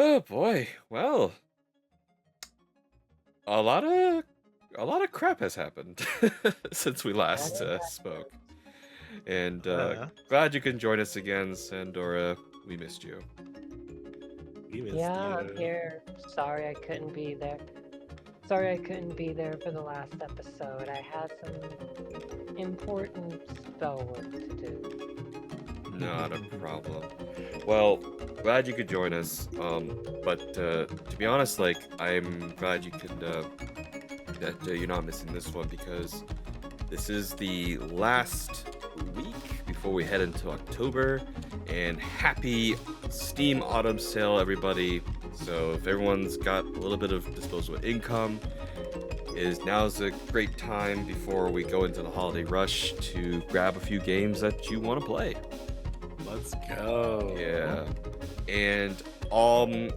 Oh boy. Well, a lot of crap has happened since we That last is spoke. And Uh, glad you can join us again, Sandora. We missed you. we missed Yeah, I'm you. here. Sorry I couldn't be there. Sorry I couldn't be there for the last episode. I had some important spell work to do. Not a problem. Well, glad you could join us. But to be honest, like I'm glad you could that you're not missing this one because this is the last week before we head into October. And happy Steam Autumn Sale, everybody! So if everyone's got a little bit of disposable income, now's a great time before we go into the holiday rush to grab a few games that you want to play. Let's go. Yeah, and um,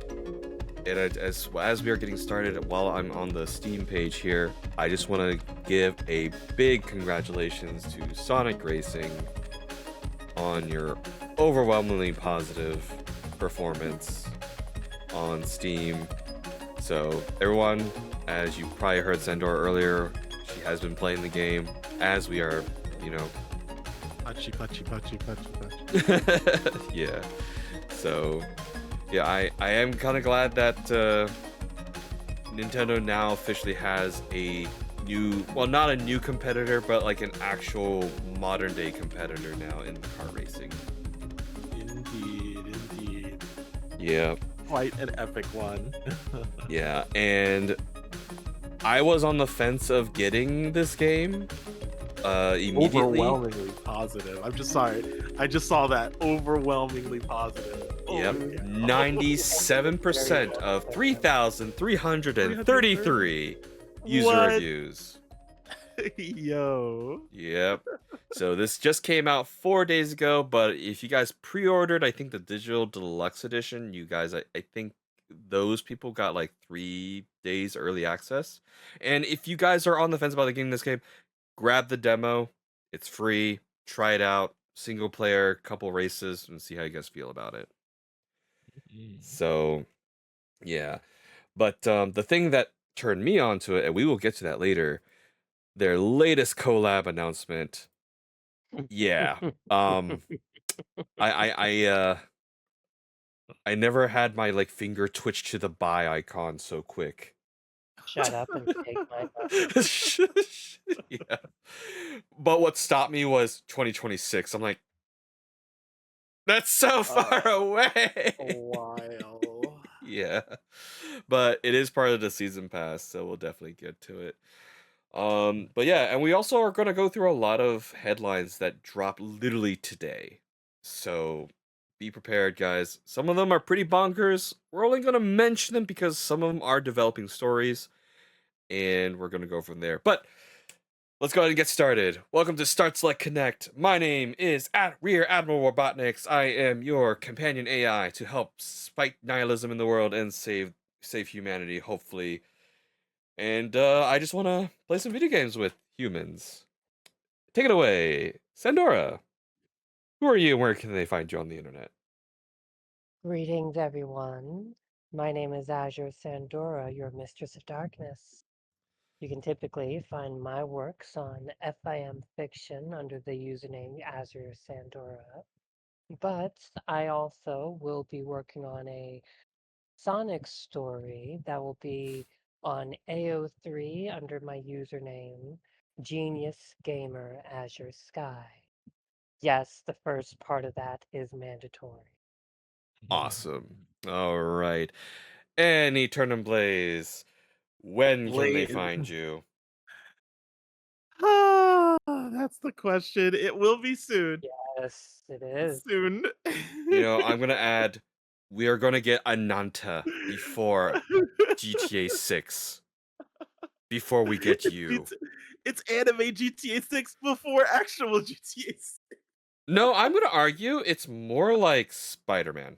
as we are getting started, while I'm on the Steam page here, I just want to give a big congratulations to Sonic Racing on your overwhelmingly positive performance on Steam. So everyone, as you probably heard Sandora earlier, she has been playing the game as we are, Patchy. yeah. So, yeah, I am kind of glad that Nintendo now officially has a new, well, not a new competitor, but like an actual modern day competitor now in kart racing. Indeed. Yeah. Quite an epic one. Yeah, and I was on the fence of getting this game immediately. Overwhelmingly positive. I'm just sorry. I just saw that. Overwhelmingly positive. Yep, Oh, yeah. 97% of 3,333 user What? reviews. Yo. Yep. So this just came out 4 days ago, but if you guys pre-ordered, I think the digital deluxe edition, you guys, I think those people got like 3 days early access. And if you guys are on the fence about getting this game, grab the demo. It's free. Try it out. Single player, couple races, and see how you guys feel about it. So, yeah. But the thing that turned me on to it, and we will get to that later, their latest collab announcement. Yeah. I never had my like finger twitch to the buy icon so quick. Shut up and take my money. Yeah. But what stopped me was 2026. I'm like, that's so far away. A while. Yeah. But it is part of the season pass, so we'll definitely get to it. But yeah, and we also are going to go through a lot of headlines that drop literally today. So be prepared, guys. Some of them are pretty bonkers. We're only going to mention them because some of them are developing stories, and we're going to go from there. But let's go ahead and get started. Welcome to Start Select Connect. My name is Rear Admiral WarBot-NIX. I am your companion AI to help fight nihilism in the world and save humanity, hopefully. And I just want to play some video games with humans. Take it away, Sandora. Who are you and where can they find you on the internet? Greetings, everyone. My name is Azure Sandora, your Mistress of Darkness. You can typically find my works on FIM Fiction under the username Azure Sandora. But I also will be working on a Sonic story that will be on AO3 under my username Genius Gamer Azure Sky. Yes, the first part of that is mandatory. Awesome. All right. And EternumBlaze, when can they Blaze. find you? That's the question. It will be soon. Yes, it is. Soon. I'm going to add, we are going to get Ananta before GTA 6. Before we get you. It's anime GTA 6 before actual GTA 6. No, I'm going to argue it's more like Spider-Man.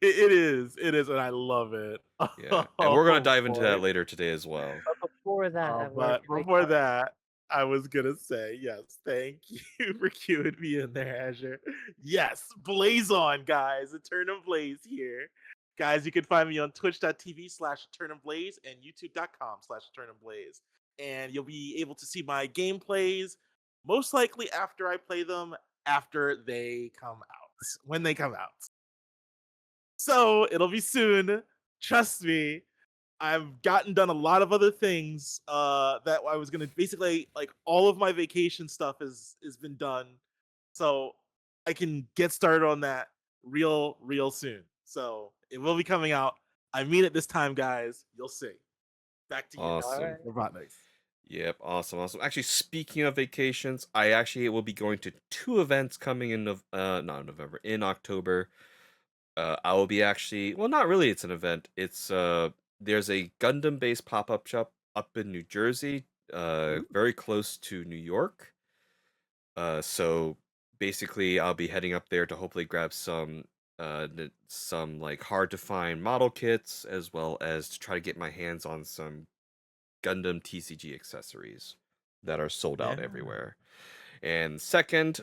It is, and I love it. Yeah, and we're going to dive into that boy. later today as well. But before that, I But wanna before that, I was gonna say yes. Thank you for queuing me in there, Azure. Yes, blaze on, guys. EternumBlaze here. Guys, you can find me on twitch.tv/EternumBlaze and youtube.com/EternumBlaze. And you'll be able to see my gameplays most likely after I play them after they come out. When they come out. So it'll be soon. Trust me. I've gotten done a lot of other things that I was gonna basically like all of my vacation stuff is been done. So I can get started on that real soon. So it will be coming out. I mean it this time, guys. You'll see. Back to you. All Awesome. right. WarBot-NIX. Yep, awesome. Actually, speaking of vacations, I actually will be going to 2 events coming in not in November, in October. I will be actually, well, not really, it's an event. It's there's a Gundam-based pop-up shop up in New Jersey, Ooh. very close to New York. So basically I'll be heading up there to hopefully grab some like hard to find model kits, as well as to try to get my hands on some Gundam TCG accessories that are sold out Yeah. everywhere. And second,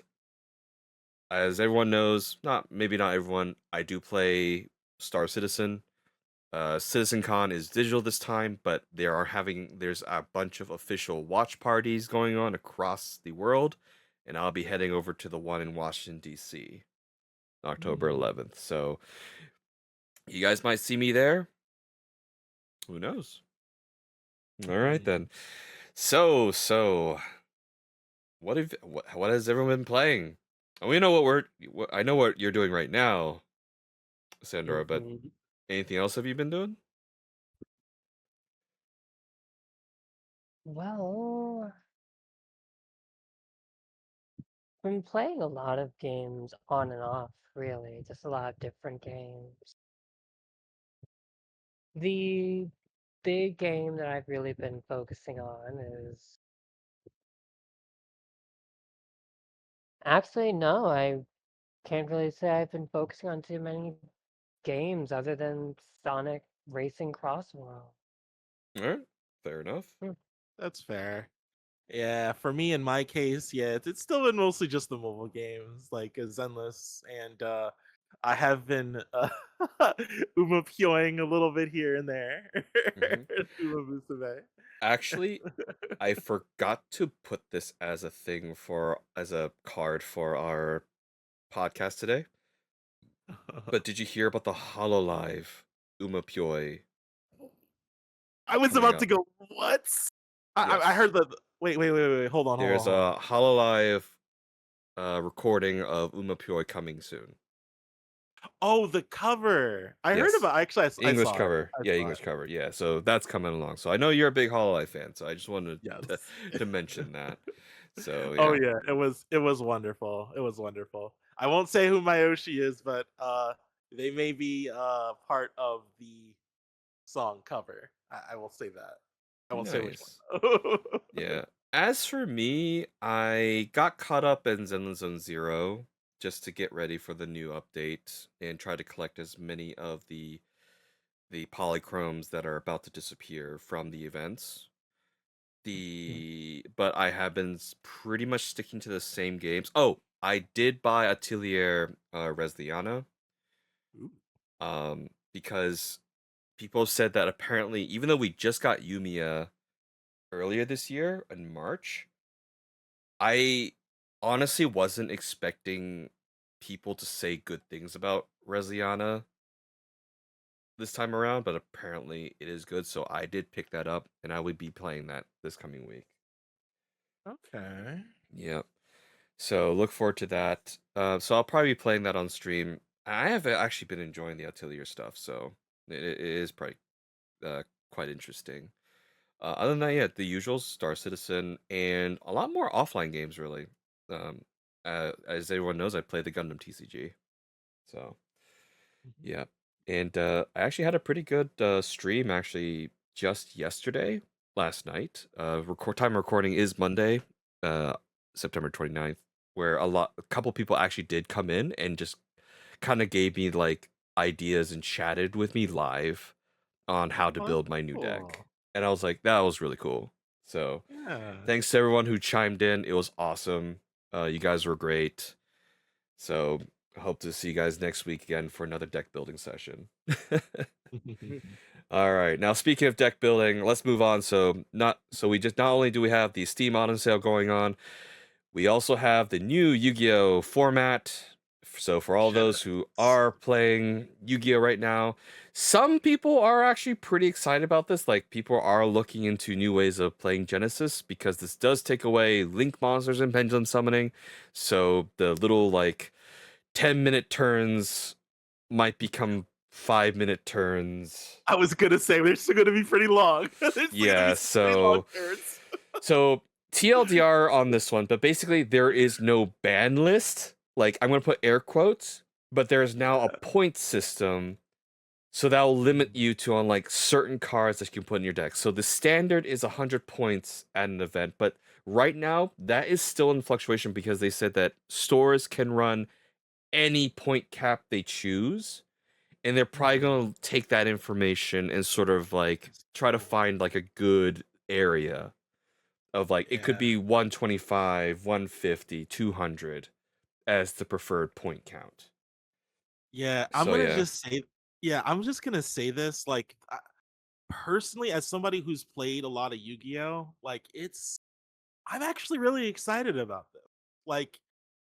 as everyone knows, maybe not everyone, I do play Star Citizen. CitizenCon is digital this time, but there's a bunch of official watch parties going on across the world, and I'll be heading over to the one in Washington D.C. October Hmm. 11th. So you guys might see me there. Who knows? All right then. So what has everyone been playing? And we know I know what you're doing right now, Sandora, but Hmm. anything else have you been doing? Well, been playing a lot of games on and off, really. Just a lot of different games. The big game that I've really been focusing on is actually no, I can't really say I've been focusing on too many games other than Sonic Racing Cross World. All right, fair enough. That's fair. Yeah, for me in my case, yeah, it's still been mostly just the mobile games like Zenless, and I have been Uma-pyoing a little bit here and there. Hmm. Uma Musume. Actually, I forgot to put this as as a card for our podcast today. But did you hear about the Hololive Umapyoi I was coming about to up? go, what? I Yes. heard the wait, There's hold on. a Hololive recording of Umapyoi coming soon. Oh, the cover. I heard Yes. about actually I English saw it. cover. I Yeah, saw it. English cover. Yeah, so that's coming along. So I know you're a big Hololive fan, so I just wanted Yes. to mention that. So Oh yeah. yeah, it was wonderful. It was wonderful. I won't say who Mayoshi is, but they may be part of the song cover. I will say that. I won't say which Nice. one. Yeah. As for me, I got caught up in Zenless Zone Zero just to get ready for the new update and try to collect as many of the polychromes that are about to disappear from the events. But I have been pretty much sticking to the same games. Oh, I did buy Atelier Resliana Ooh. because people said that apparently, even though we just got Yumiya earlier this year in March, I honestly wasn't expecting people to say good things about Resliana this time around, but apparently it is good, so I did pick that up, and I will be playing that this coming week. Okay. Yep. So look forward to that. So I'll probably be playing that on stream. I have actually been enjoying the Atelier stuff, so it is probably quite interesting. Other than that, yeah, the usual Star Citizen and a lot more offline games, really. Um, as everyone knows, I play the Gundam TCG, so Mhm. yeah. And I actually had a pretty good stream actually just yesterday, last night. Time recording is Monday, uh, September 29th, where a couple people actually did come in and just kind of gave me like ideas and chatted with me live on how to Oh, build my new deck. cool. And I was like, that was really cool. So Yeah. thanks to everyone who chimed in. It was awesome. You guys were great. So hope to see you guys next week again for another deck building session. All right. Now speaking of deck building, let's move on. So not only do we have the Steam Autumn sale going on, we also have the new Yu-Gi-Oh format. So for all those who are playing Yu-Gi-Oh right now, some people are actually pretty excited about this. Like people are looking into new ways of playing Genesis because this does take away link monsters and pendulum summoning. So the little like 10-minute turns might become 5-minute turns. I was gonna say they're still gonna be pretty long. Yeah, Pretty long so turns. so TLDR on this one, but basically there is no ban list. Like I'm gonna put air quotes, but there is now a point system, so that will limit you to on like certain cards that you can put in your deck. So the standard is 100 points at an event, but right now that is still in fluctuation because they said that stores can run any point cap they choose, and they're probably gonna take that information and sort of like try to find like a good area of like it could Yeah. be 125, 150, 200 as the preferred point count. Yeah, I'm So gonna yeah. just say yeah, I'm just gonna say this, like, personally, as somebody who's played a lot of Yu-Gi-Oh, like, I'm actually really excited about this. Like,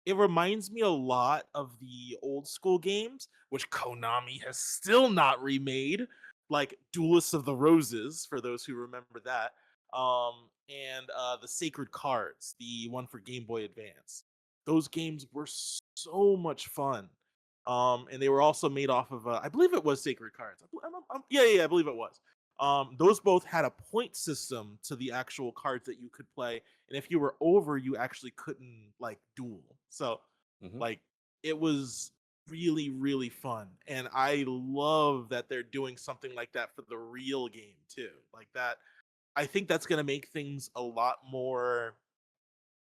it reminds me a lot of the old school games, which Konami has still not remade, like Duelists of the Roses, for those who remember that, and the Sacred Cards, the one for Game Boy Advance. Those games were so much fun. And they were also made off of, I believe it was Sacred Cards. Yeah, I believe it was. Those both had a point system to the actual cards that you could play, and if you were over, you actually couldn't like duel. So Mhm. like it was really really fun, and I love that they're doing something like that for the real game too. Like that, I think that's gonna make things a lot more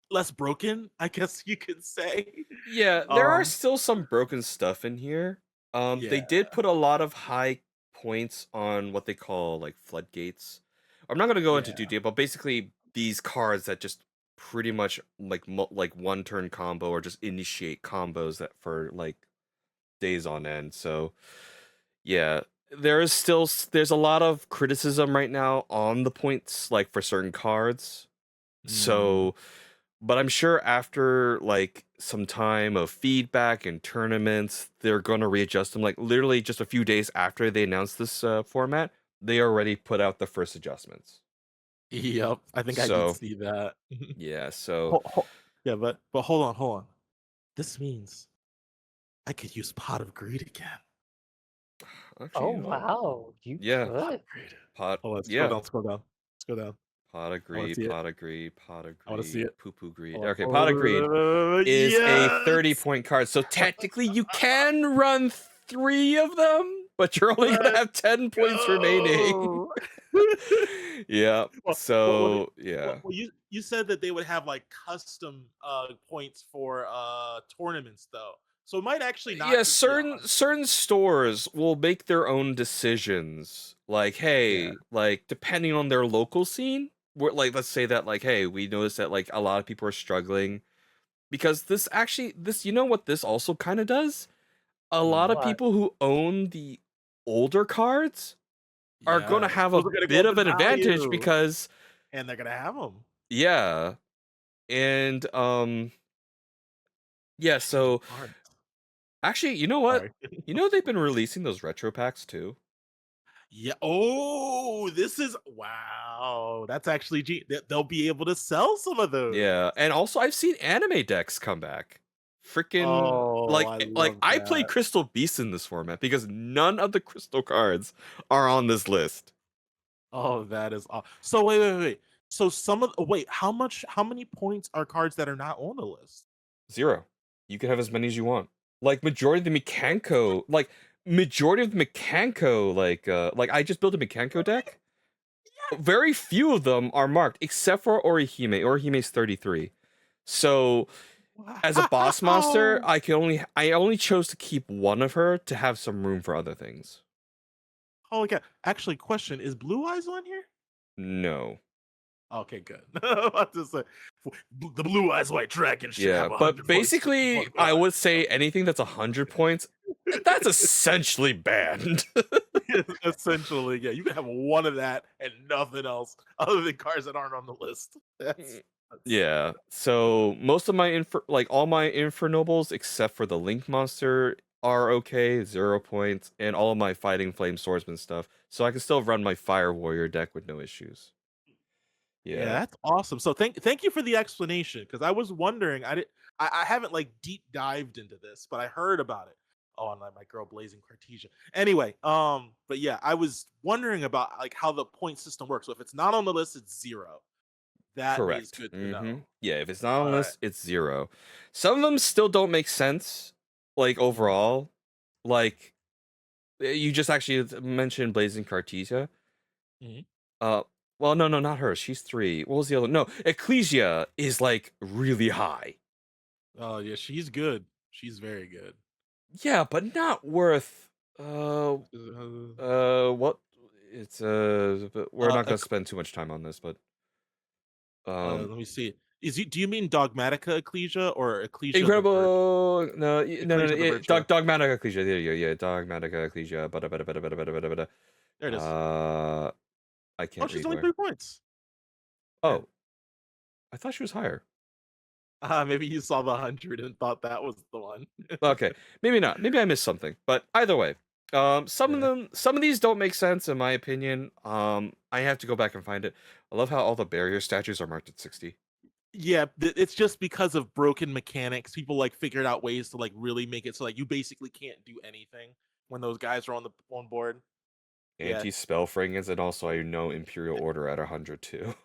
less broken, I guess you could say. Yeah, there are um still some broken stuff in here. They yeah. did put a lot of high points on what they call like floodgates. I'm not gonna go into Yeah. detail, but basically these cards that just pretty much like like one turn combo or just initiate combos that for like days on end. So yeah, there is still there's a lot of criticism right now on the points like for certain cards. Mm. So but I'm sure after like some time of feedback and tournaments, they're going to readjust them. Like literally just a few days after they announced this format, they already put out the first adjustments. Yep, I think I did So see that. yeah, so Yeah, but hold on. This means I could use Pot of Greed again. Oh, actually, wow, you yeah, Pot could. of Greed. pot, Hold on, yeah, scroll down. Scroll down. pot I want to agree, see it. pot agree, pot I want to see agree, it. poo poo greed. Hold Okay, on. pot agreed is a 30 Yes! point card. So technically you can run 3 of them, but you're only going to Let's have 10 points remaining. go! Yeah. So, yeah. You said that they would have like custom points for tournaments though, so it might actually Yeah, not just be certain stores will make their own decisions. Like, yeah. hey, like depending on their local scene, like let's say that like, hey, we noticed that like a lot of people are struggling because this you know what this also kind of does? A lot of What? people who own the older cards are going to Yes, have a those are gonna go bit up of in an advantage value, because and they're gonna have them. yeah, and yeah, Speaking of so cards, actually, you know what? sorry. You know they've been releasing those retro packs too. Yeah. Oh, this is wow. That's actually they'll be able to sell some of those. Yeah, and also I've seen anime decks come back. Freaking Oh, I like love I play that. Crystal Beast in this format because none of the crystal cards are on this list. Oh, that is awesome. So wait. So some of wait, how many points are cards that are not on the list? 0. You can have as many as you want. Like majority of the Mekanko like I just built a Mekanko deck. Very few of them are marked except for Orihime. Orihime's 33. So as a boss monster, Wow. I only chose to keep one of her to have some room for other things. Holy cow. Actually, question, is Blue Eyes on here? No. Okay, good. I'm about to say, the Blue Eyes White Dragon should Yeah, have but 100 points for basically, one I card. would say anything that's 100 points, that's essentially banned. Essentially, yeah, you can have one of that and nothing else other than cards that aren't on the list. That's Yeah. So most of my all my Infernobles except for the Link monster are okay, 0 points, and all of my Fighting Flame Swordsman stuff. So I can still run my Fire Warrior deck with no issues. yeah, Yeah. that's awesome. So thank you for the explanation because I was wondering. I haven't like deep dived into this, but I heard about it. Oh, and my girl Blazing Cartesia. Anyway, but yeah, I was wondering about like how the point system works. So if it's not on the list, it's 0. That is Correct. good to know. Yeah, if it's not on All right. list, it's 0. Some of them still don't make sense, like Mhm, overall. Like you just actually mentioned Blazing Cartesia. mhm. Uh, well, no, not her. She's 3. What was the other? No, Ecclesia is like really high. Oh yeah, she's good. She's very good. Yeah, but not worth. What? It's but we're not gonna Ec- spend too much time on this, but um, let me see. Do you mean Dogmatica Ecclesia or Ecclesia the Virgin? incredible. No, no. Ecclesia the Virtual. Dogmatic Ecclesia. There you go. Yeah, Dogmatic Ecclesia. Bada. There it is. I Oh, can't she's read only where. 3 points. Yeah. Oh, I thought she was higher. Maybe you saw the 100 and thought that was the one. Okay, maybe not. Maybe I missed something. But either way, Yeah. some of these don't make sense in my opinion. I have to go back and find it. I love how all the barrier statues are marked at 60. Yeah, it's just because of broken mechanics. People like figured out ways to like really make it so like you basically can't do anything when those guys are on board. Yeah. Anti-spell fragrance, and also I know Imperial Order at 100 too.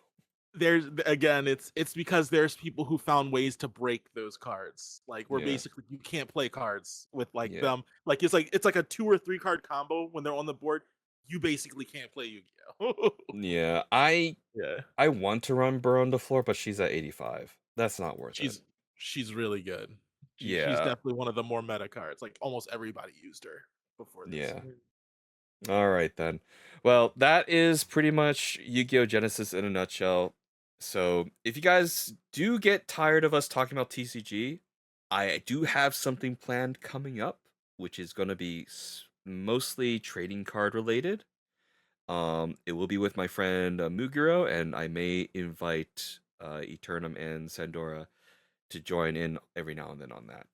There's again, it's because there's people who found ways to break those cards. Like where Yeah, basically you can't play cards with like yeah, them. Like it's like a 2 or 3 card combo when they're on the board. You basically can't play Yu-Gi-Oh. yeah. I Yeah. I want to run Burr on the floor, but she's at 85. That's not worth it. She's she's really good. She's Yeah, definitely one of the more meta cards. Like almost everybody used her before this. yeah. All right then. Well, that is pretty much Yu-Gi-Oh! Genesis in a nutshell. So, if you guys do get tired of us talking about TCG, I do have something planned coming up, which is going to be mostly trading card related. It will be with my friend Muguro, and I may invite Eternum and Sandora to join in every now and then on that.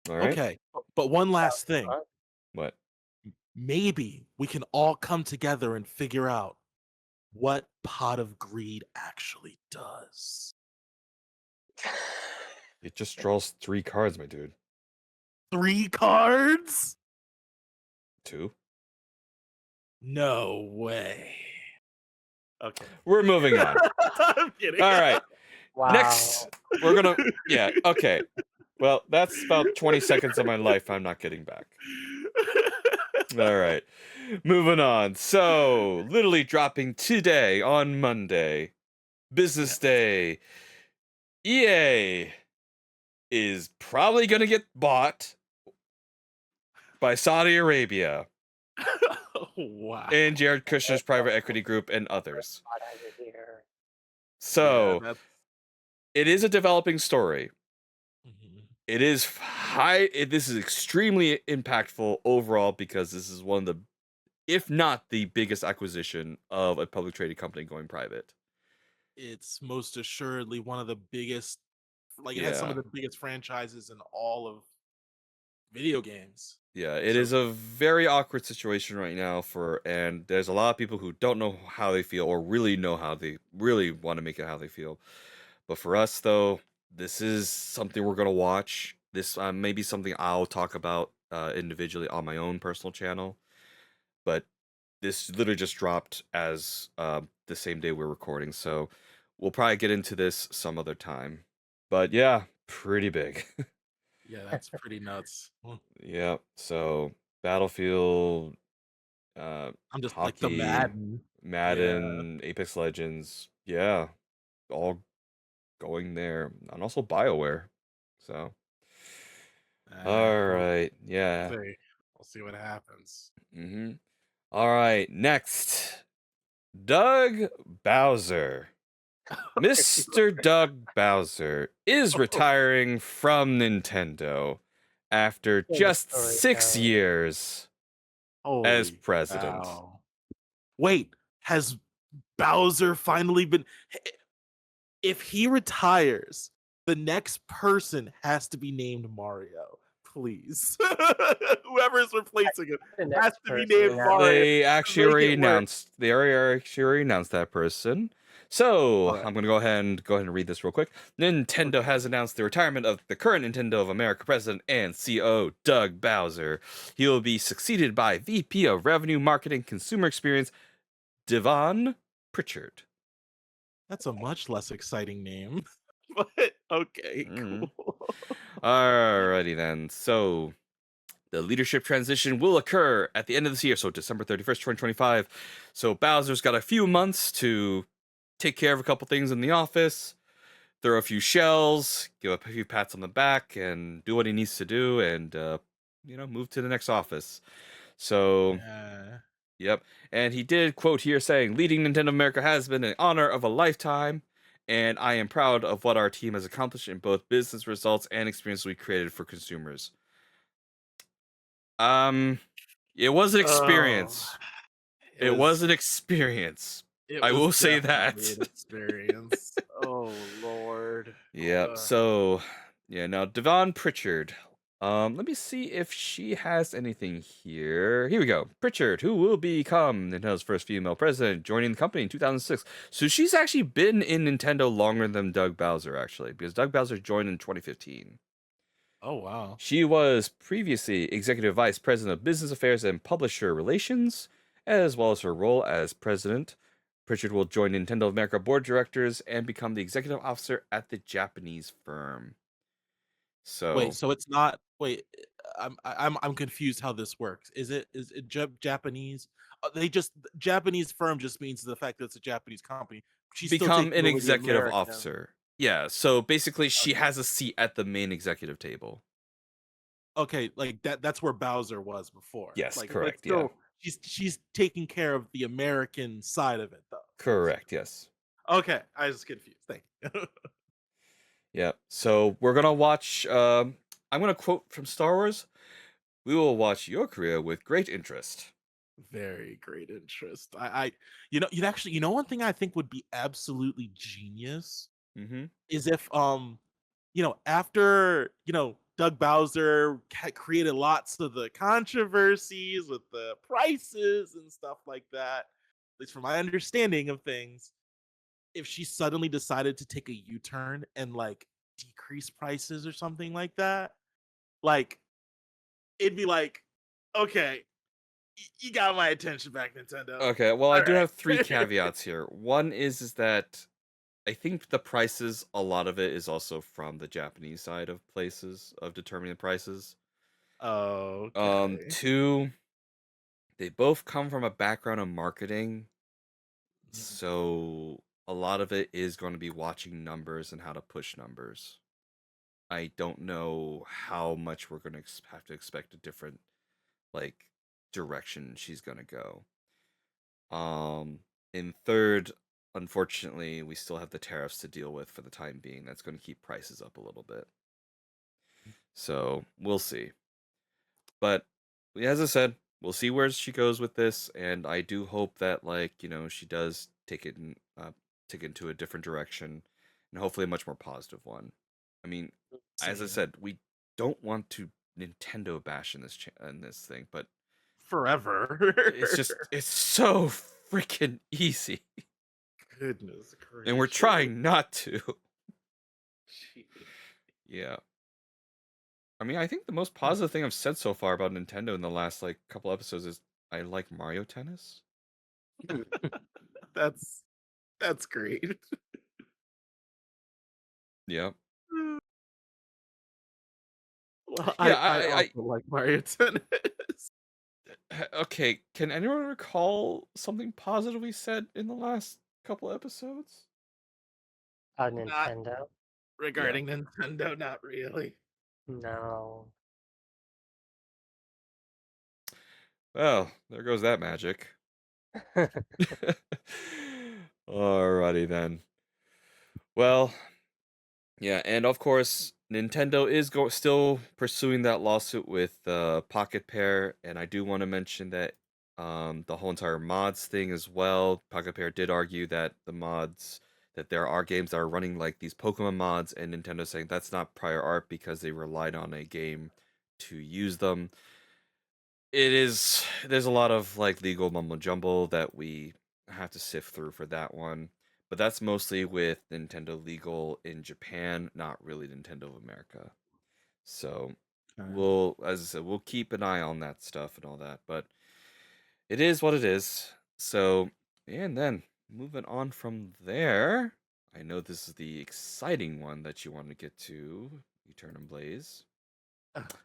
All right. Okay, but one last thing. What? Maybe we can all come together and figure out what Pot of Greed actually does. It just draws 3 cards, my dude. 3 cards? 2. No way. Okay. We're moving on. I'm kidding. All right. Wow. Next, we're gonna. Yeah. Okay. Well, that's about 20 seconds of my life I'm not getting back. All right. Moving on. So, literally dropping today on Monday, business day. EA is probably gonna get bought by Saudi Arabia Wow. and Jared Kushner's private equity group and others. Got out of here. So, Yeah, that's it is a developing story. mhm. It is this is extremely impactful overall because this is one of the, if not the biggest acquisition of a public traded company going private. It's most assuredly one of the biggest, like it has some of Yeah. the biggest franchises in all of video games. Yeah, it So is a very awkward situation right now and there's a lot of people who don't know how they feel or really know how they really want to make it how they feel. But for us though, this is something we're going to watch. This may be something I'll talk about individually on my own personal channel. But this literally just dropped as the same day we're recording, so we'll probably get into this some other time. But yeah, pretty big. yeah, that's pretty nuts. Yeah, so Battlefield, I'm just like the hockey, Madden. Yeah. Madden, Apex Legends, yeah, all going there, and also BioWare. So, all Well, right, yeah. see. We'll see what happens. All right, next, Doug Bowser. Mr. Doug Bowser is retiring from Nintendo after Where the just story 6 goes. years as Holy president. cow. Wait, has Bowser finally been? If he retires, the next person has to be named Mario. Please, whoever is replacing him The has next to be person named has Mario They to actually make already it work. announced. They already actually already announced that person. So Okay. I'm gonna go ahead and read this real quick. Nintendo Okay. has announced the retirement of the current Nintendo of America president and CEO Doug Bowser. He will be succeeded by VP of Revenue Marketing Consumer Experience Devon Pritchard. That's a much less exciting name, but okay, Mm. cool. Alrighty then. So the leadership transition will occur at the end of this year, so December 31st, 2025. So Bowser's got a few months to take care of a couple things in the office, throw a few shells, give a few pats on the back, and do what he needs to do, and move to the next office. So, Yeah. yep. And he did quote here saying, "Leading Nintendo America has been an honor of a lifetime, and I am proud of what our team has accomplished in both business results and experience we created for consumers." Um, it was an Oh, experience. it It was was an experience. it I was will say definitely that. an experience. Oh Lord. Yep. So, yeah. Now, Devon Pritchard. Let me see if she has anything here. Here we go. Pritchard, who will become Nintendo's first female president, joining the company in 2006. So she's actually been in Nintendo longer than Doug Bowser, actually, because Doug Bowser joined in 2015. Oh wow. She was previously Executive Vice President of Business Affairs and Publisher Relations, as well as her role as President. Pritchard will join Nintendo of America Board of Directors and become the Executive Officer at the Japanese firm. Wait, So, so it's not. Wait, I'm confused how this works. Is it Japanese? They just Japanese firm just means the fact that it's a Japanese company. She's still become taking an over the Executive American. Officer. Yeah, so basically, she Okay. has a seat at the main executive table. Okay, like that's where Bowser was before. Yes, Like, but correct. Yeah, still, she's taking care of the American side of it, though. So to speak. correct. Yes. Okay, I was confused. Thank you. Yeah. So, we're going to watch. I'm going to quote from Star Wars. "We will watch your career with great interest." Very great interest. You'd actually, one thing I think would be absolutely genius Mm-hmm. is if, after, Doug Bowser created lots of the controversies with the prices and stuff like that, at least from my understanding of things, if she suddenly decided to take a U-turn and like decrease prices or something like that, like it'd be like, okay, you got my attention back, Nintendo. Okay, well, I All do have three right. caveats here. One is that I think the prices, a lot of it is also from the Japanese side of places of determining the prices. Okay. Two, they both come from a background of marketing, Mhm. so a lot of it is going to be watching numbers and how to push numbers. I don't know how much we're going to have to expect a different like direction she's going to go. In third, unfortunately, we still have the tariffs to deal with for the time being. That's going to keep prices up a little bit. So we'll see. But as I said, we'll see where she goes with this, and I do hope that she does take it into a different direction, and hopefully a much more positive one. I mean, as I Same. said, we don't want to Nintendo bash in this thing, but Forever. it's so freaking easy. Goodness And we're gracious. trying not to. Gee. Yeah. I mean, I think the most positive thing I've said so far about Nintendo in the last couple episodes is I like Mario Tennis. That's that's great. Yeah. Well, Yeah, I also like Mario Tennis. okay, can anyone recall something positive we said in the last couple episodes? Not Nintendo? Yeah. regarding Nintendo, not really. No. Well, there goes that magic. Alrighty then. Well, yeah, and of course, Nintendo is still pursuing that lawsuit with Pocket Pair, and I do want to mention that the whole entire mods thing as well. Pocket Pair did argue that the mods that there are games that are running like these Pokemon mods, and Nintendo saying that's not prior art because they relied on a game to use them. There's a lot of like legal mumbo jumbo that we have to sift through for that one. But that's mostly with Nintendo legal in Japan, not really Nintendo of America. So Okay. we'll, as I said, we'll keep an eye on that stuff and all that. But it is what it is. So, and then moving on from there, I know this is the exciting one that you want to get to, EternumBlaze.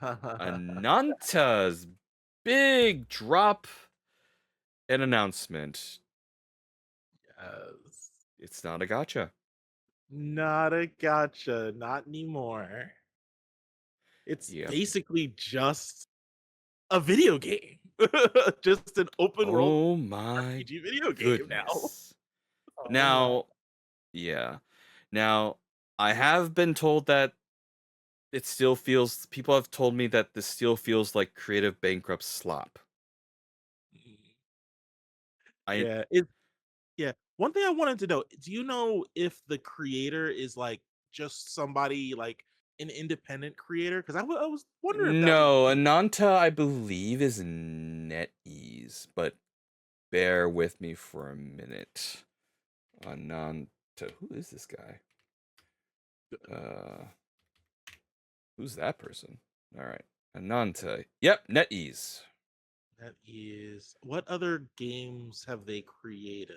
Ananta's big drop and announcement. Yes. It's not a gotcha. Not a gotcha. Not anymore. It's Yep. basically just a video game. Just an open world Oh my RPG video game now. goodness. Oh my. Now, yeah. Now, I have been told that it still feels, people have told me that this still feels like creative bankrupt slop. I Yeah, yeah. One thing I wanted to know, do you know if the creator is like just somebody like an independent creator? Because I was wondering if that was no, the case. Ananta I believe is NetEase, but bear with me for a minute. Ananta, who is this guy? Uh Who's that person? All right. Ananta. Yep, NetEase. That is, what other games have they created?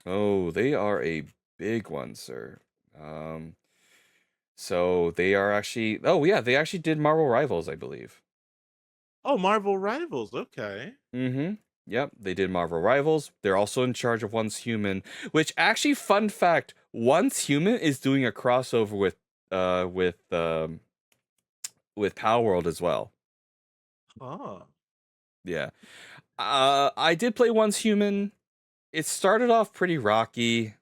Oh, they are a big one, sir. Um, so they are actually, oh yeah, they actually did Marvel Rivals, I believe. Oh, Marvel Rivals. Okay. Mm-hmm. Yep, they did Marvel Rivals. They're also in charge of Once Human, which actually, fun fact, Once Human is doing a crossover with Power World as well. Huh. Yeah. I did play Once Human. It started off pretty rocky.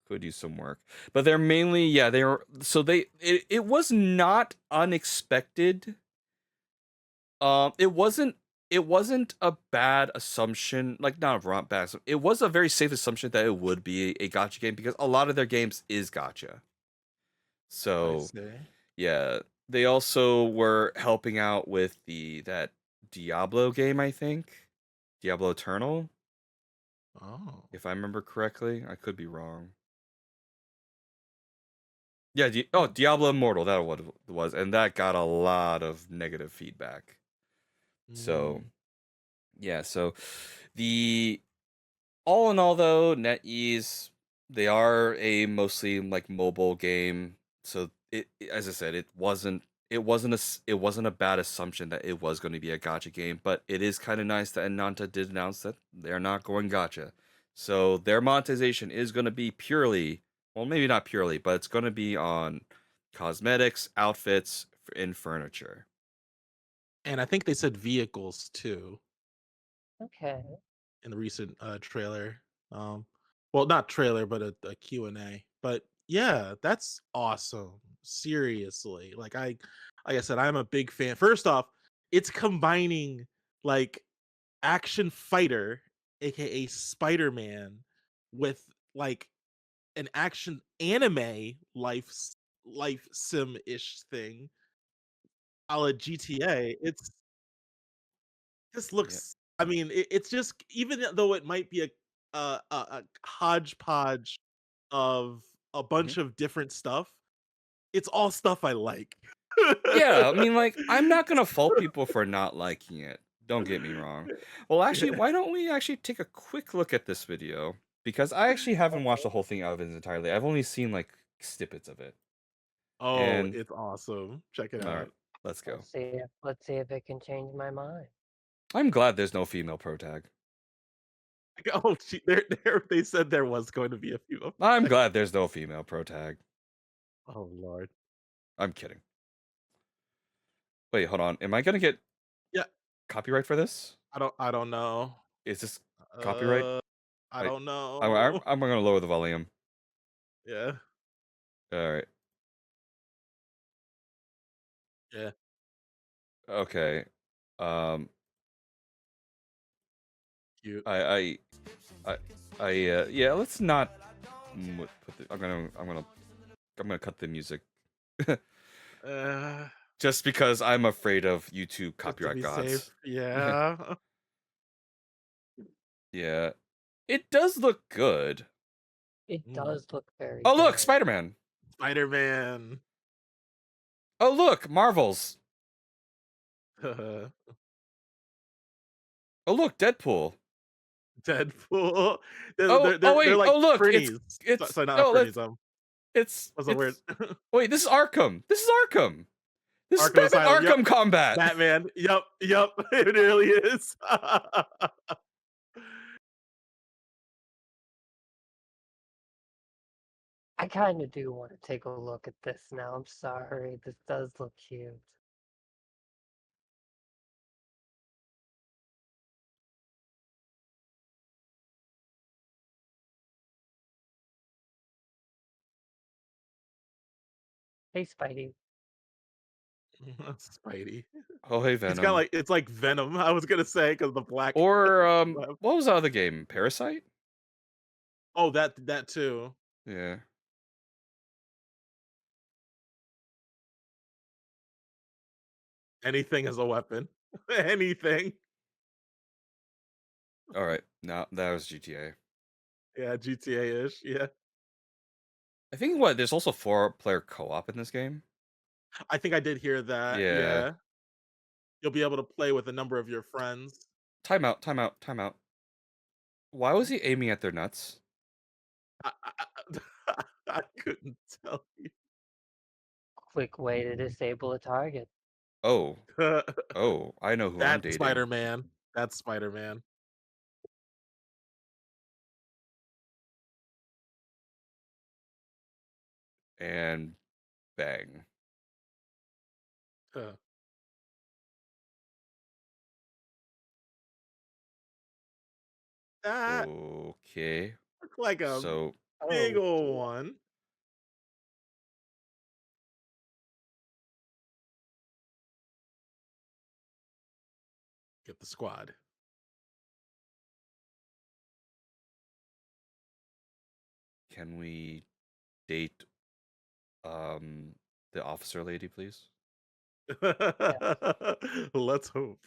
Could use some work, but they're mainly, yeah, they're so it was not unexpected. It wasn't a bad assumption, like not a bad it was a very safe assumption that it would be a gotcha game because a lot of their games is gotcha. I So see. yeah, they also were helping out with that Diablo game, I think, Diablo Eternal, Oh. if I remember correctly. I could be wrong. Yeah, Hmm. Diablo Immortal, that what it was, and that got a lot of negative feedback. So, Mm. yeah, so the all in all though, NetEase, they are a mostly like mobile game. So as I said, it wasn't a bad assumption that it was going to be a gotcha game, but it is kind of nice that Ananta did announce that they're not going gotcha. So their monetization is going to be purely, well, maybe not purely, but it's going to be on cosmetics, outfits, and furniture. And I think they said vehicles too Okay. in the recent trailer. Um, well, not trailer, but a Q&A. But yeah, that's awesome. Seriously. Like I said, I'm a big fan. First off, it's combining like action fighter, aka Spider-Man, with like an action anime life sim-ish thing a la GTA. It's just Yeah. looks, I mean, it's just, even though it might be a hodgepodge of a Mhm. bunch of different stuff, it's all stuff I like. Yeah, I mean, like, I'm not gonna fault people for not liking it. Don't get me wrong. Well, actually, Yeah. why don't we actually take a quick look at this video? Because I actually haven't watched Okay. the whole thing out of it entirely. I've only seen like snippets of it. Oh, And it's awesome. Check it all right, out. let's go. Let's see if it can change my mind. I'm glad there's no female pro tag. Oh, they said there was going to be a few. I'm glad there's no female pro tag. Oh Lord. I'm kidding. Wait, hold on. Am I gonna get Yeah, copyright for this? I don't know. Is this copyright? Uh, I Wait, don't I'm know. gonna lower the volume. Yeah. All right. Yeah. Okay. Um, Cute. I, I, yeah. Let's not put the. I'm gonna cut the music. Uh, Just because I'm afraid of YouTube just to copyright be safe. gods. Yeah. Yeah. It does look good. It Mm. does look very Oh, look, good. Spider-Man. Spider-Man. Oh, look, Marvels. Oh, look, Deadpool. Deadpool. They're, Oh, they're, oh they're, they're wait. like Oh, look, Fernies. it's Sorry, not no, Fernies. What's the word? it's wait, this is Arkham. This is Arkham. This is Arkham Batman Asylum. Yep. Arkham Combat. Batman. Yep. Yep. It really is. I kind of do want to take a look at this now. I'm sorry. This does look cute. Hey, Spidey. Spidey. Oh, hey, He's kind of Venom. like, it's like Venom. I was gonna say because the black. Or web. what was the other game? Parasite? Oh, that too. Yeah. Anything as a weapon. Anything. All right. Now that was GTA. Yeah, GTA-ish. Yeah. I think what there's also 4-player co-op in this game. I think I did hear that. Yeah. Yeah. You'll be able to play with a number of your friends. Timeout. Timeout. Timeout. Why was he aiming at their nuts? I couldn't tell Quick way to disable a target. Oh. you. Oh, I know who I'm That's dating. Spider-Man. That's Spider-Man. And bang. Huh. That Okay. looked like a So, big Oh, old dear. one. Get the squad. can we date the officer lady, please? Yes. Let's hope.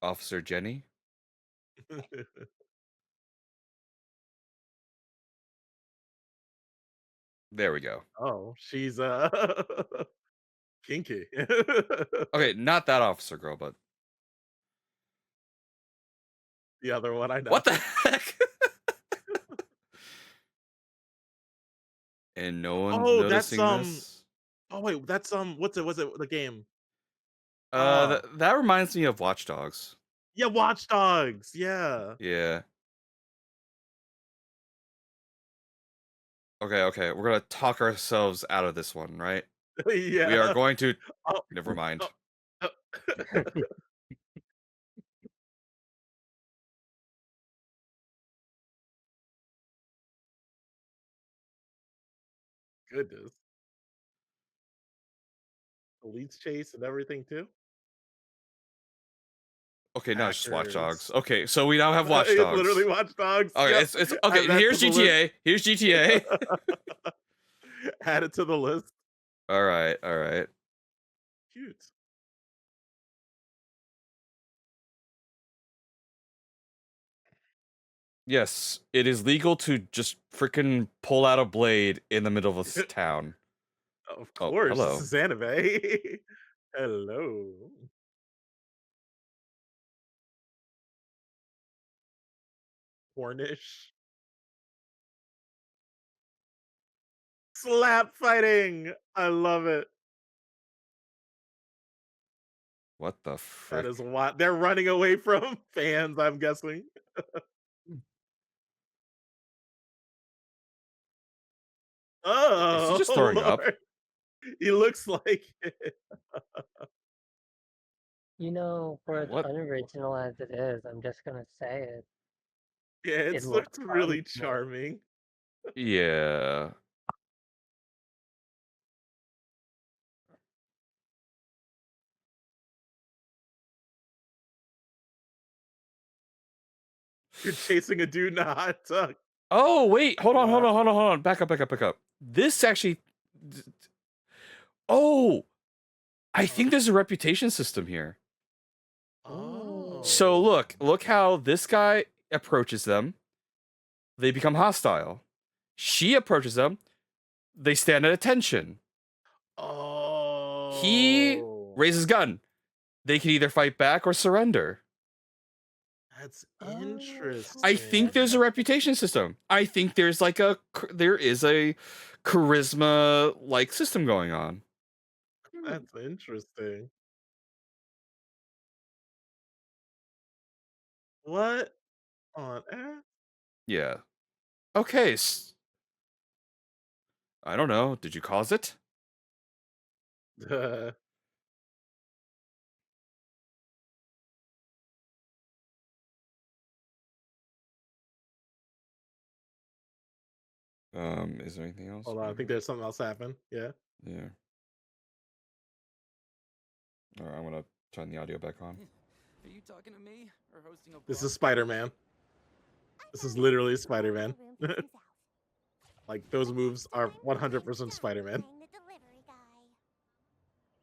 Officer Jenny? There we go. Oh, she's kinky. Okay, not that officer girl, but The other one I know. what the heck? And no one's Oh, that's noticing this? oh wait, that's what's it was it the game? That Ah, that reminds me of Watch Dogs. yeah, Watch Dogs. Yeah. Yeah. Okay, okay. We're gonna talk ourselves out of this one, right? We are Yeah. going to. Oh, Never mind. oh, oh. Goodness. Police chase and everything too? Okay, now it's just Watch Dogs. Hackers. Okay, so we now have Watch It's literally Dogs. Watch Dogs. Okay, Yep. it's okay. Add that to Here's the list. GTA. Here's GTA. Add it to the list. All right, all right. Cute. Yes, it is legal to just freaking pull out a blade in the middle of this town. Of Oh, course, this hello. is anime. Hello. Cornish. Slap fighting. I love it. What the That frick? is what they're running away from fans, I'm guessing. Is he Oh, just throwing up? Lord. He looks like it. You know, for as What? unoriginal as it is, I'm just gonna say it. Yeah, It it looks looks fun really to me. charming. Yeah. You're chasing a dude in a hot tub. Oh, wait. Hold on, hold Wow. on, hold on, hold on. Back up, back up, back up. This actually. Oh, I think there's a reputation system here. So Oh. look how this guy approaches them. They become hostile. She approaches them. They stand at attention. He Oh. raises gun. They can either fight back or surrender. That's Oh, I think there's a interesting. reputation system. I think there's like there is a charisma like system going on. That's interesting. What on earth? Yeah. Okay. I don't know. Did you cause it? Is there anything else Hold on, I here? think there's something else happened. Yeah. Yeah. All right, I'm gonna turn the audio back on. Are you talking to me or hosting a This is blog? Spider-Man. This is literally Spider-Man. Like those moves are 100% Spider-Man.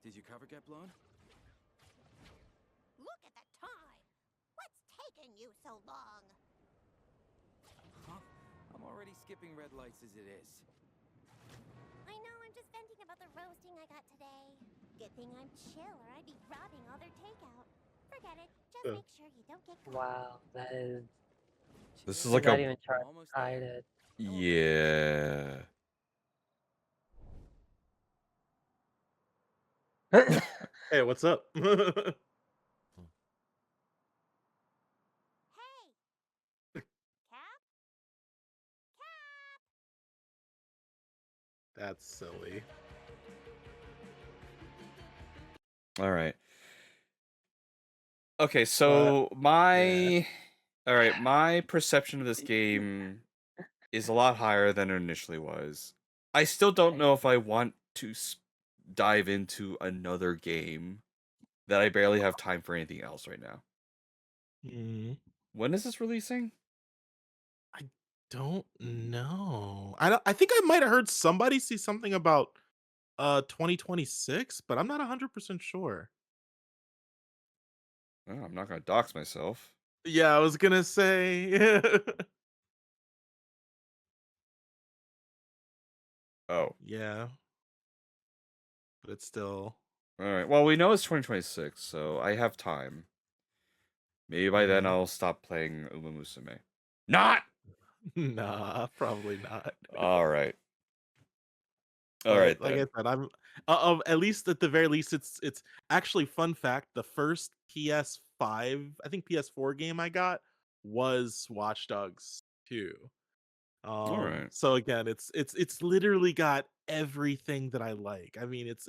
Did your cover get blown? Look at the time. What's taking you so long? Huh? I'm already skipping red lights as it is. I know, I'm just venting about the roasting I got today. Good thing I'm chill or I'd be robbing all their takeout. Forget it. Just make sure you don't get caught. wow, that is. This is He's like not a even trying to Almost hide there. it. yeah. Hey, what's up? Hey! Cap? That's silly. All right. Okay, But so yeah. all right, my perception of this game is a lot higher than it initially was. I still don't know if I want to dive into another game that I barely have time for anything else right now. Mm, When is this releasing? I don't know. I think I might have heard somebody see something about 2026, but I'm not 100% sure. Oh, I'm not gonna dox myself. Yeah, I was gonna say. Oh, Yeah, but it's still. all right. Well, we know it's 2026, so I have time. Maybe by then Mm, I'll stop playing Uma Musume. Not. nah, probably not. All right. All But right like I then. said, I'm of at least at the very least, it's actually fun fact. The first PS5, I think PS4 game I got was Watch Dogs 2. All right. So again, it's literally got everything that I like. I mean, it's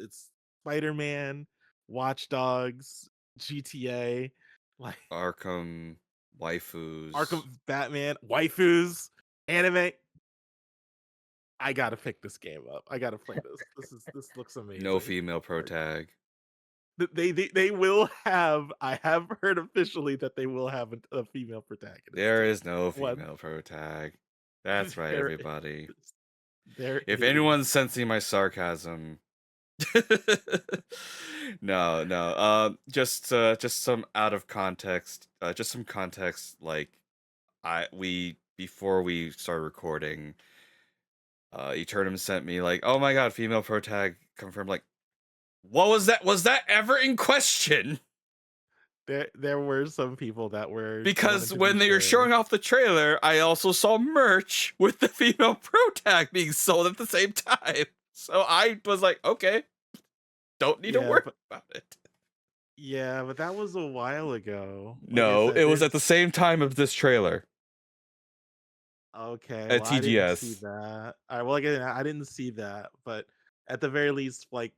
Spider-Man, Watch Dogs, GTA, like Arkham waifus. Arkham, Batman, waifus, anime. I gotta pick this game up. I gotta play this. This looks No amazing. female pro Like tag. they will have. I have heard officially that they will have a female protagonist. There is no One female pro tag. That's right, there everybody. there If is. anyone's sensing my sarcasm, no, no. Just some out of context. Just some context. Like we before we started recording, Eternum sent me like, oh my god, female pro tag confirmed. Like, what was that? Was that ever in question? There were some people that were wanted Because to be when they were sure. showing off the trailer, I also saw merch with the female pro tag being sold at the same time. So I was like, okay, don't need to Yeah, worry but about it. that was a while ago. Like I No, said, it was at the there's same time of this trailer okay. at Well, I didn't see TGS. that. All right. Well, again, I didn't see that, but at the very least, like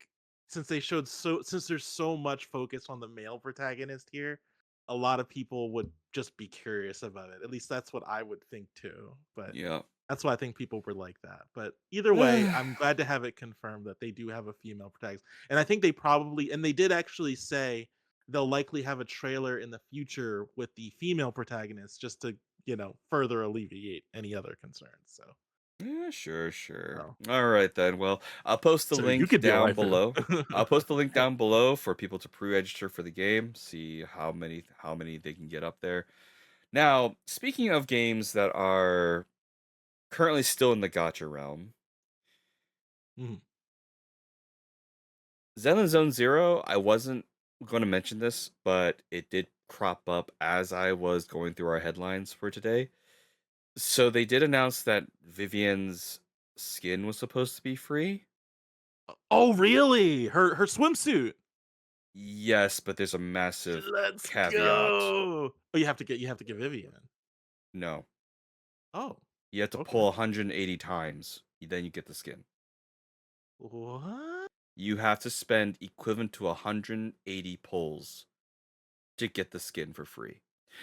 since there's so much focus on the male protagonist here, a lot of people would just be curious about it. At least that's what I would think too. But Yeah. That's why I think people were like that. But either way, I'm glad to have it confirmed that they do have a female protagonist. And I think they did actually say they'll likely have a trailer in the future with the female protagonist just to, further alleviate any other concerns. Yeah, sure. So, All right then. Well, I'll post the so you link could be a down waifu. below. I'll post the link down below for people to pre-register for the game, see how many they can get up there. Now, speaking of games that are currently still in the gacha realm, Mhm. Zenless Zone Zero, I wasn't going to mention this, but it did crop up as I was going through our headlines for today. So they did announce that Vivian's skin was supposed to be free. Oh, really? Her swimsuit. Yes, but there's a massive Let's caveat. go. Oh, you have to give Vivian. No, Oh, you have to okay. pull 180 times, then you get the skin. What? You have to spend equivalent to 180 pulls to get the skin for free.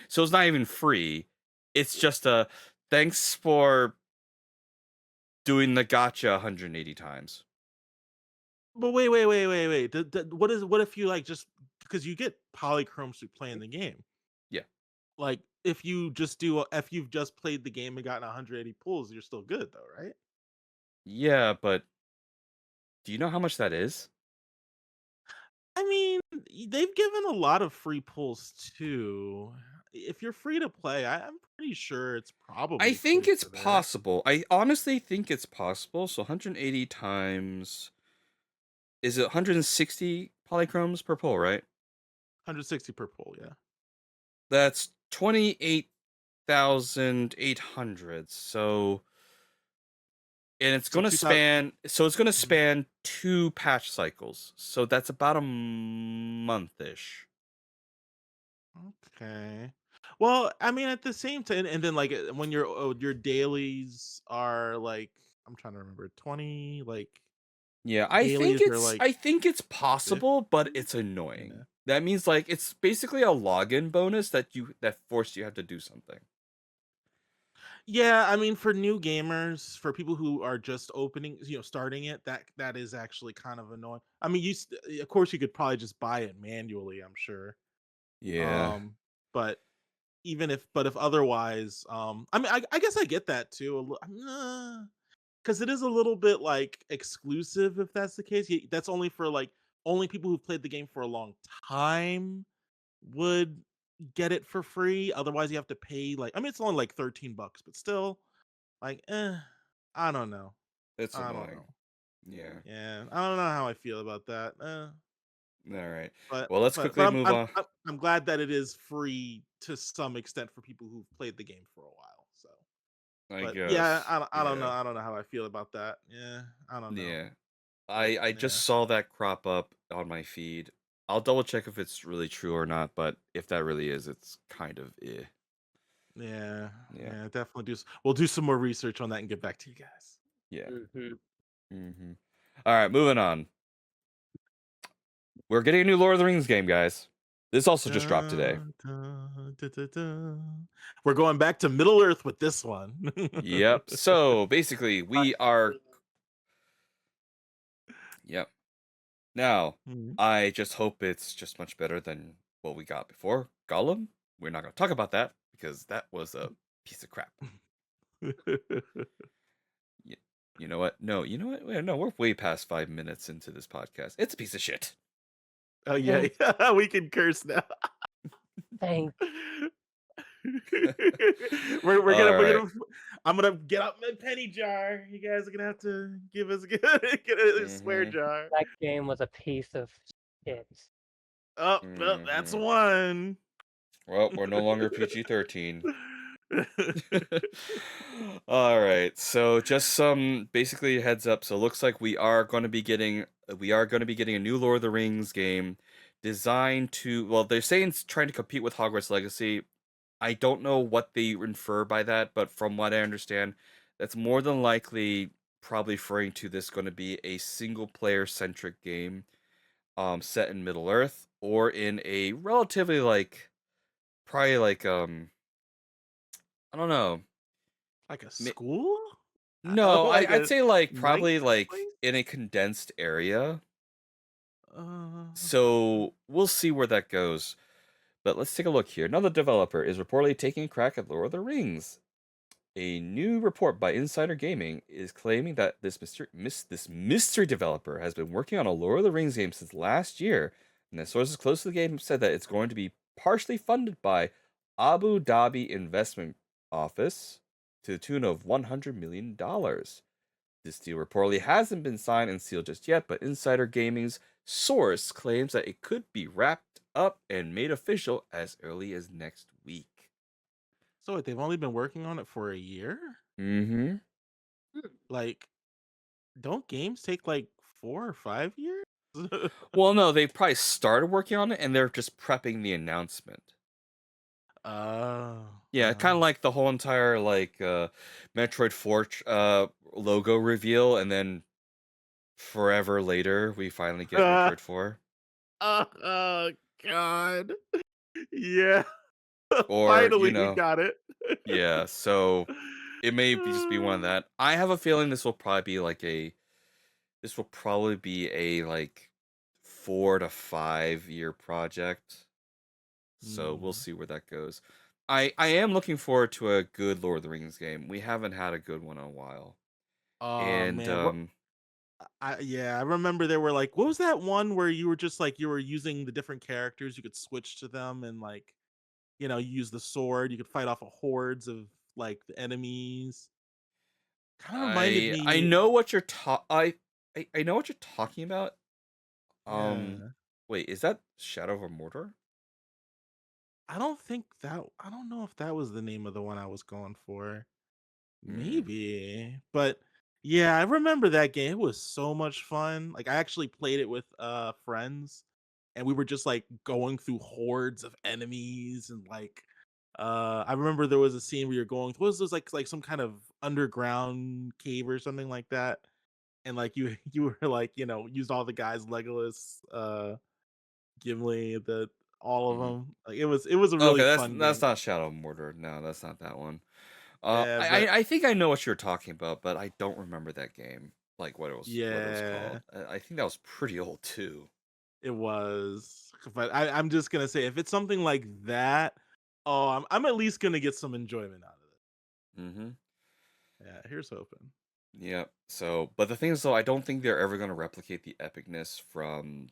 So it's not even free. It's just a thanks for doing the gotcha 180 times. But wait. What if you like just because you get polychromes to playing the game? Yeah. Like if you've just played the game and gotten 180 pulls, you're still good though, right? Yeah, but do you know how much that is? I mean, they've given a lot of free pulls too. If you're free to play, I'm pretty sure it's I probably think close it's to there. possible. I honestly think it's possible. So 180 times, is it 160 polychromes per pull, right? 160 per pull, yeah. That's 28,800. So, and it's So going to 2000. span 2 patch cycles. So that's about a month-ish. Okay. Well, I mean, at the same time, and then like when your dailies are like, I'm trying to remember, 20 like Yeah, dailies are like I think it's 50. possible, but it's Yeah. annoying. That means like it's basically a login bonus that forced you have to do something. Yeah, I mean, for new gamers, for people who are just opening, starting it, that is actually kind of annoying. I mean, of course you could probably just buy it manually, I'm sure. Yeah. Um, but if otherwise, I mean, I guess I get that too. Because it is a little bit like exclusive if that's the case. That's only for like only people who've played the game for a long time would get it for free. Otherwise, you have to pay like, I mean, it's only like $13, but still, like, I don't know. It's I don't annoying. know. Yeah. Yeah, I don't know how I feel about that. All right. But Well, let's but quickly but move on. I'm glad that it is free to some extent for people who've played the game for a while. So, I but yeah, guess. I don't know. Yeah. I don't know how I feel about that. Yeah, I don't know. Yeah. I Yeah, just saw that crop up on my feed. I'll double check if it's really true or not, but if that really is, it's kind of yeah, Yeah. yeah. Definitely we'll do some more research on that and get back to you guys. Yeah. Mhm. All right, moving on. We're getting a new Lord of the Rings game, guys. This also just dropped today. Dun, dun, dun, dun, dun. We're going back to Middle Earth with this one. Yep. So basically, we are. Yep. Now, Mhm. I just hope it's just much better than what we got before. Gollum? We're not going to talk about that because that was a piece of crap. Y- You know what? No, you know what? Wait, no, we're way past 5 minutes into this podcast. It's a piece of shit. Oh yeah, yeah, we can curse now. Thank All We're right. gonna I'm gonna get out my penny jar. You guys are gonna have to give us get a swear Mm-hmm. jar. that game was a piece of shit. Oh, well, that's Mm-hmm. one. Well, we're no longer PG-13. All right. So just some basically heads up. So it looks like we are going to be getting a new Lord of the Rings game designed to, well, they're saying it's trying to compete with Hogwarts Legacy. I don't know what they infer by that, but from what I understand, that's more than likely probably referring to this going to be a single player centric game set in Middle Earth or in a relatively like probably like I don't know. Like a Mi- school? No, Like I'd a say like nice probably like place? in a condensed area. Uh, So we'll see where that goes. But let's take a look here. Another developer is reportedly taking a crack at Lord of the Rings. A new report by Insider Gaming is claiming that this mystery developer has been working on a Lord of the Rings game since last year, and that sources close to the game said that it's going to be partially funded by Abu Dhabi Investment Office to the tune of $100 million. This deal reportedly hasn't been signed and sealed just yet, but Insider Gaming's source claims that it could be wrapped up and made official as early as next week. so wait, they've only been working on it for a year? Mm-hmm. Like, don't games take like 4 or 5 years? Well, no, they probably started working on it and they're just prepping the announcement. Oh, Yeah, kind of like the whole entire like Metroid 4 logo reveal, and then forever later we finally get Metroid 4. oh God. Yeah. Or, Finally we got it. yeah, so it may just be one of that. I have a feeling this will probably be a like 4 to 5 year project. So we'll see where that goes. I am looking forward to a good Lord of the Rings game. We haven't had a good one in a while. Oh And man, I remember there were like, what was that one where you were just like you were using the different characters, you could switch to them and like, you know, you use the sword, you could fight off of hordes of like the enemies. Kind of reminded I me, know what you're I know what you're talking about. Um yeah. Wait, is that Shadow of Mordor? I don't know if that was the name of the one I was going for. Hmm. Maybe. But yeah, I remember that game. It was so much fun. Like I actually played it with friends and we were just like going through hordes of enemies and like I remember there was a scene where you're going what was this like some kind of underground cave or something like that. And like you you were like, you know, used all the guys Legolas, Gimli, the all of Hmm. them. Like it was a Okay, really fun that's game. not Shadow of Mordor. No, that's not that one. Yeah, but I think I know what you're talking about, but I don't remember that game. Like what it was yeah. called. I think that was pretty old too. It was, but I'm just gonna say if it's something like that, oh, I'm at least gonna get some enjoyment out of Mm-hmm. it. Yeah, here's hoping. Yeah. So, but the thing is, though, I don't think they're ever going to replicate the epicness from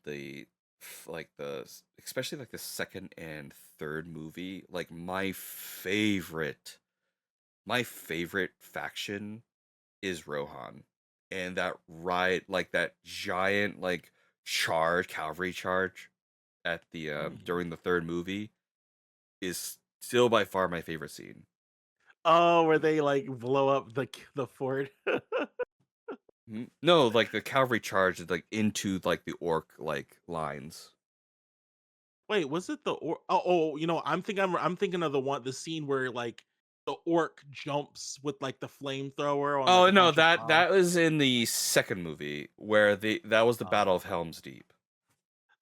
especially like the second and third movie. Like my favorite faction is Rohan, and that like that giant like cavalry charge at the Mhm. during the third movie is still by far my favorite scene. Oh, where they like blow up the fort. No, like the cavalry charge like into like the orc like lines. Wait, was it the or? Oh, you know, I'm thinking of the scene where like the orc jumps with like the flamethrower on like Oh a no, bunch of that bombs. was in the second movie where that was the Battle of Oh, Helm's Deep.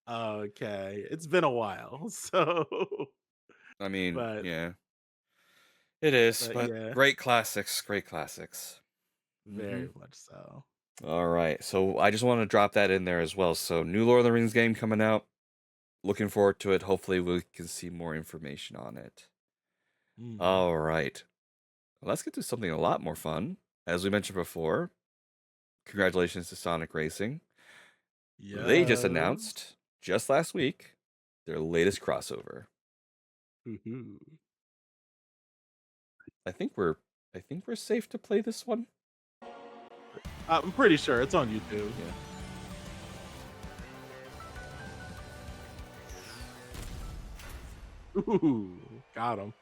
okay, it's been a while, so I mean, but yeah, it is, but yeah, great classics, great classics. Hmm. very much so. All right, so I just want to drop that in there as well. So, new Lord of the Rings game coming out. Looking forward to it. Hopefully, we can see more information on it. Mhm. All right, let's get to something a lot more fun. As we mentioned before, congratulations to Sonic Racing. They just Yes. announced just last week their latest crossover. Woohoo. I think we're I think we're safe to play this one. I'm pretty sure it's on YouTube. Yeah. Ooh, got him.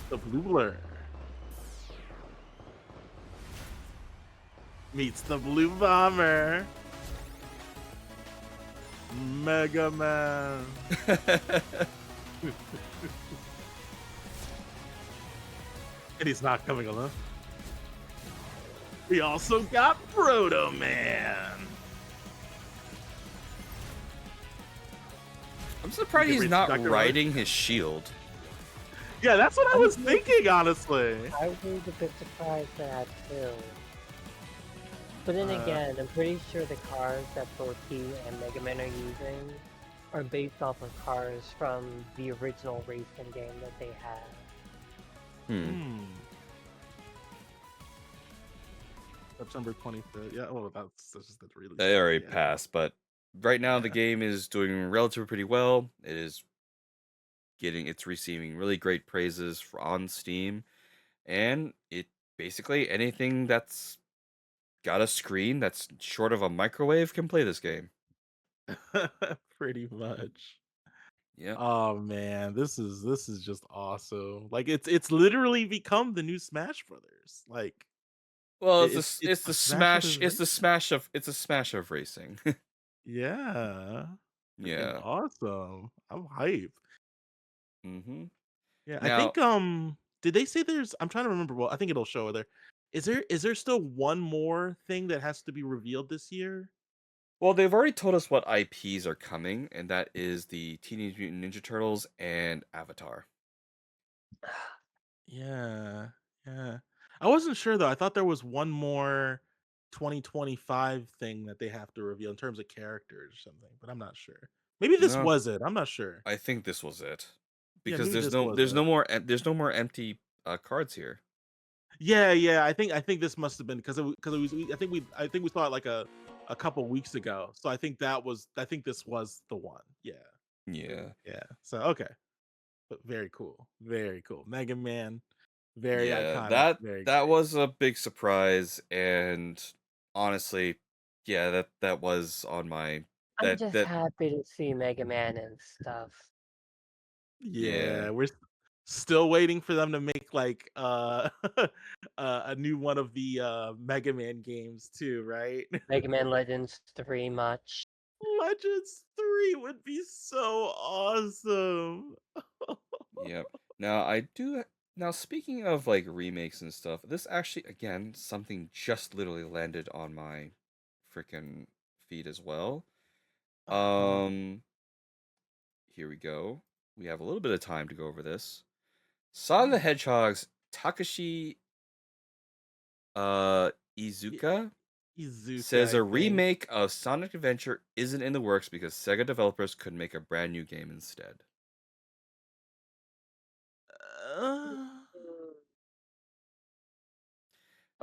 The blue blur meets the blue bomber. Mega Man. And he's not coming alone. We also got Proto Man. I'm surprised You can he's reach not Dr. Miller. riding his shield. Yeah, that's what I I'm was just- thinking, honestly. I was a bit surprised at that too. But then Uh, again, I'm pretty sure the cars that both he and Mega Man are using are based off of cars from the original racing game that they had. Hmm. September 25th. Yeah, well, that's just the release. They already date, yeah. passed, but right now the Yeah. game is doing relatively pretty well. It's receiving really great praises on Steam, and it basically anything that's got a screen that's short of a microwave can play this game. Pretty much. Yeah. Oh man, this is just awesome. Like it's literally become the new Smash Brothers. Like Well, it's it's the the Smash Brothers smash race. it's a smash of racing. Yeah. Freaking Yeah. awesome. I'm hyped. Mm-hmm. Yeah, I Now, think did they say there's I'm trying to remember. Well, I think it'll show there. Is there still one more thing that has to be revealed this year? well, they've already told us what IPs are coming, and that is the Teenage Mutant Ninja Turtles and Avatar. Yeah. Yeah. I wasn't sure though. I thought there was one more 2025 thing that they have to reveal in terms of characters or something, but I'm not sure. Maybe this No, was it. I'm not sure. I think this was it. Yeah, Because maybe this was it. there's no more empty cards here. Yeah, yeah. I think this must have been because it was I think we saw it like a couple weeks ago. So I think this was the one. Yeah. Yeah. Yeah. So okay. But very cool. Very cool. Mega Man, very Yeah, iconic, very that great. was a big surprise, and honestly, yeah, that was on my I'm just that happy to see Mega Man and stuff. Yeah, yeah. we're still waiting for them to make like a new one of the Mega Man games too, right? Mega Man Legends 3 much. Legends 3 would be so awesome. Yep. Now speaking of like remakes and stuff, this actually again something just literally landed on my freaking feed as well. Uh-huh. Um Here we go. We have a little bit of time to go over this. Sonic the Hedgehog's Takashi I- Iizuka Izuka, says I a think. remake of Sonic Adventure isn't in the works because Sega developers could make a brand new game instead. Uh,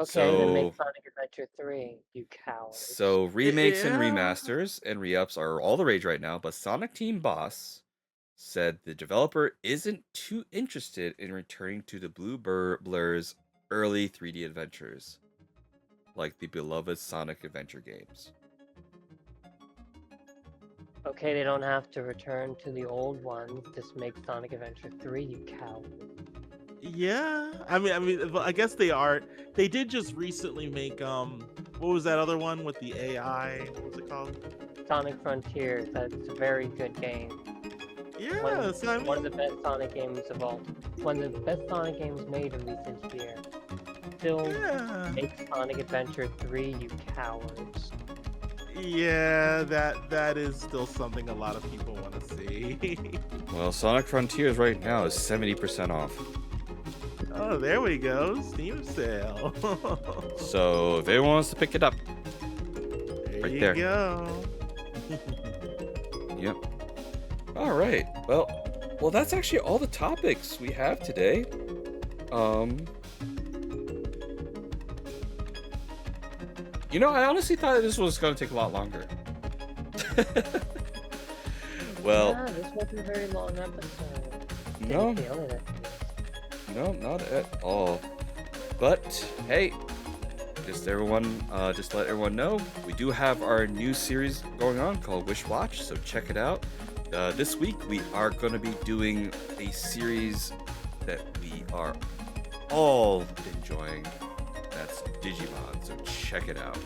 Okay, then make So Sonic Adventure 3, you cowards. so remakes and yeah. remasters and re-ups are all the rage right now, but Sonic Team Boss said the developer isn't too interested in returning to the Blur's early 3D adventures, like the beloved Sonic Adventure games. Okay, they don't have to return to the old ones. Just make Sonic Adventure 3, you coward. Yeah, well, I guess they are. They did just recently make what was that other one with the AI? What was it called? Sonic Frontiers, that's a very good game. Yeah, so I One of mean, the best Sonic games of all. One of the best Sonic games made in recent year. Still, yeah, make Sonic Adventure 3, you cowards. yeah. That is still something a lot of people want to see. Well, Sonic Frontiers right now is 70% off. Oh, there we go, Steam sale. So if anyone wants to pick it up, There right you there. go. Yep. All right. Well, that's actually all the topics we have today. I honestly thought this was going to take a lot longer. Well, Yeah, this wasn't a very long episode. no, Didn't feel it. no, not at all. But hey, just let everyone know we do have our new series going on called Wish Watch, so check it out. This week we are going to be doing a series that we are all enjoying. That's Digimon, so check it out.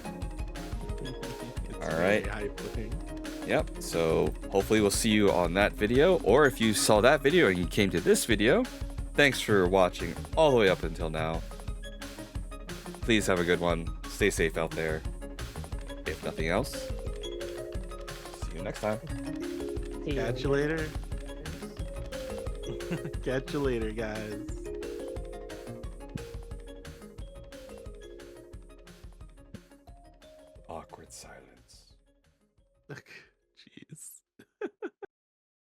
It's All very right. hype-looking. Yep. So hopefully we'll see you on that video, or if you saw that video and you came to this video, thanks for watching all the way up until now. Please have a good one. Stay safe out there. If nothing else, see you next time. See Catch you later. Catch you later, guys.